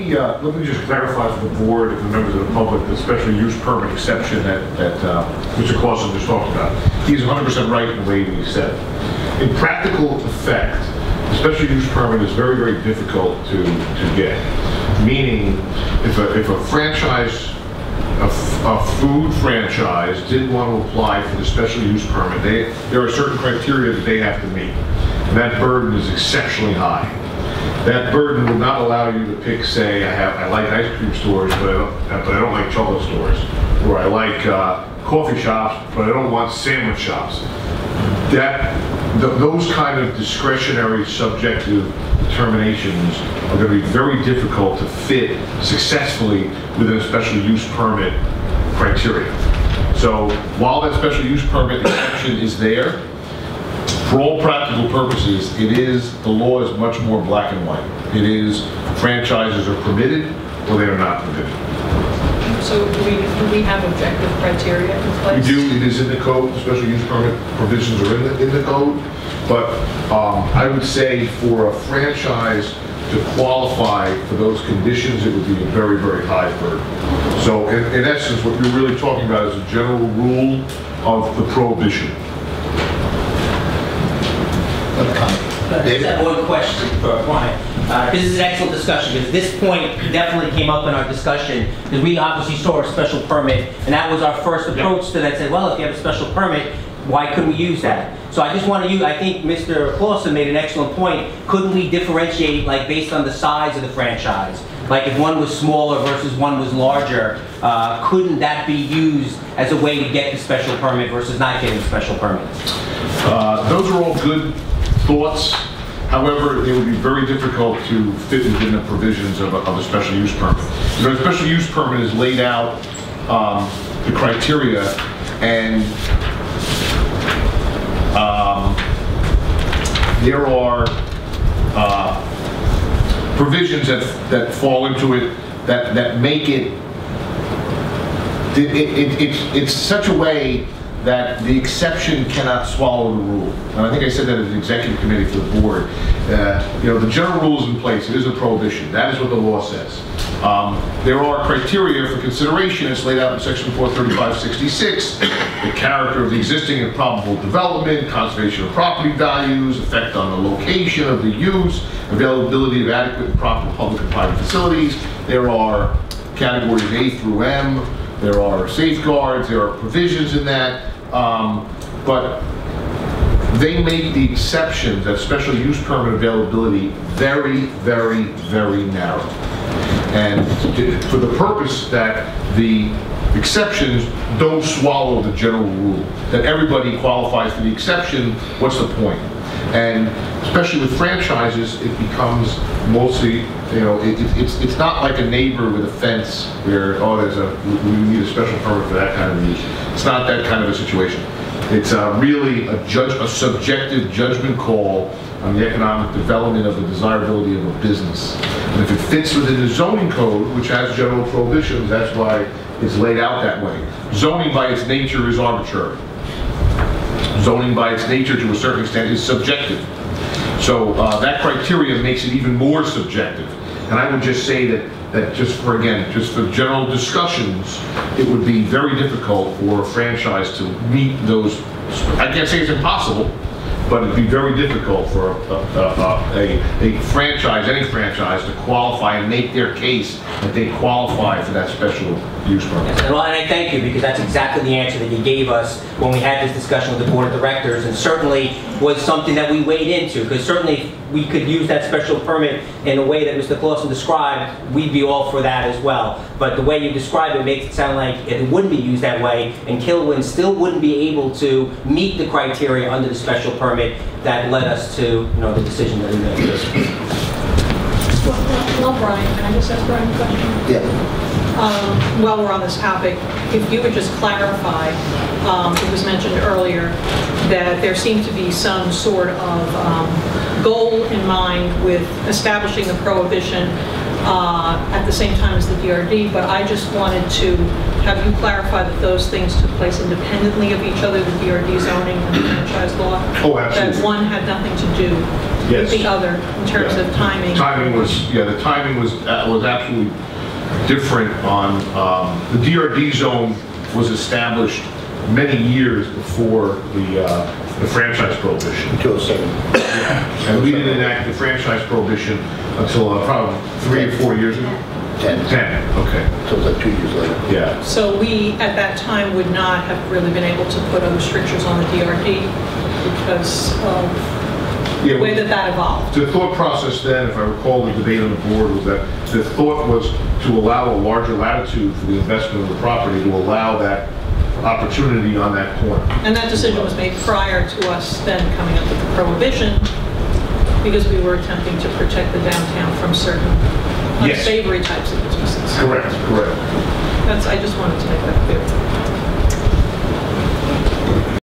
me just clarify for the board and the members of the public the special use permit exception that Mr. Closson just talked about. He's 100% right in the way he said. In practical effect, the special use permit is very, very difficult to get. Meaning, if a franchise, a food franchise didn't want to apply for the special use permit, there are certain criteria that they have to meet. And that burden is exceptionally high. That burden would not allow you to pick, say, I like ice cream stores, but I don't like chocolate stores, or I like coffee shops, but I don't want sandwich shops. Those kind of discretionary, subjective determinations are going to be very difficult to fit successfully within a special use permit criteria. So while that special use permit exception is there, for all practical purposes, the law is much more black and white. It is franchises are permitted or they are not permitted. So do we have objective criteria in place? We do. It is in the code. The special use permit provisions are in the code. But I would say for a franchise to qualify for those conditions, it would be a very, very high burden. So in essence, what you're really talking about is a general rule of the prohibition. I just have one question for Brian. This is an excellent discussion because this point definitely came up in our discussion because we obviously saw a special permit and that was our first approach to that. Said, well, if you have a special permit, why couldn't we use that? So I just want to use, I think Mr. Closson made an excellent point. Couldn't we differentiate like based on the size of the franchise? Like if one was smaller versus one was larger, couldn't that be used as a way to get the special permit versus not getting a special permit? Those are all good thoughts. However, it would be very difficult to fit within the provisions of a special use permit. You know, a special use permit is laid out the criteria, and there are provisions that fall into it that make it's such a way that the exception cannot swallow the rule. And I think I said that as the executive committee for the board. You know, the general rule is in place. It is a prohibition. That is what the law says. There are criteria for consideration. It's laid out in section 435-66. The character of the existing and probable development, conservation of property values, effect on the location of the use, availability of adequate and proper public and private facilities. There are categories A through M. There are safeguards, there are provisions in that, but they make the exceptions, that special use permit availability, very, very, very narrow. And for the purpose that the exceptions don't swallow the general rule, that everybody qualifies for the exception, what's the point? And especially with franchises, it becomes mostly, you know, it's not like a neighbor with a fence where, oh, we need a special permit for that kind of use. It's not that kind of a situation. It's really a subjective judgment call on the economic development of the desirability of a business. And if it fits within the zoning code, which has general prohibitions, that's why it's laid out that way. Zoning by its nature is arbitrary. Zoning by its nature to a certain extent is subjective. So that criteria makes it even more subjective. And I would just say that just for general discussions, it would be very difficult for a franchise to meet those. I can't say it's impossible, but it'd be very difficult for a franchise, any franchise, to qualify and make their case that they qualify for that special use permit. Yes, and I thank you because that's exactly the answer that you gave us when we had this discussion with the board of directors, and certainly was something that we weighed into, because certainly we could use that special permit in a way that Mr. Closson described. We'd be all for that as well. But the way you describe it makes it sound like it wouldn't be used that way, and Kilwin still wouldn't be able to meet the criteria under the special permit that led us to, you know, the decision that we made. Well, Brian, can I just ask Brian a question? Yeah. While we're on this topic, if you would just clarify, it was mentioned earlier that there seemed to be some sort of goal in mind with establishing the prohibition at the same time as the DRD, but I just wanted to have you clarified that those things took place independently of each other, the DRD zoning and the franchise law? Oh, absolutely. That one had nothing to do with the other in terms of timing? Timing was, the timing was absolutely different on, the DRD zone was established many years before the franchise prohibition. 207. Yeah. And we didn't enact the franchise prohibition until probably 3 or 4 years ago. 10. Okay. So it was like 2 years later. Yeah. So we, at that time, would not have really been able to put other strictures on the DRD because of the way that evolved. The thought process then, if I recall the debate on the board, was that the thought was to allow a larger latitude for the investment of the property, to allow that opportunity on that corner. And that decision was made prior to us then coming up with the prohibition because we were attempting to protect the downtown from certain unsavory types of businesses. Correct. I just wanted to make that clear.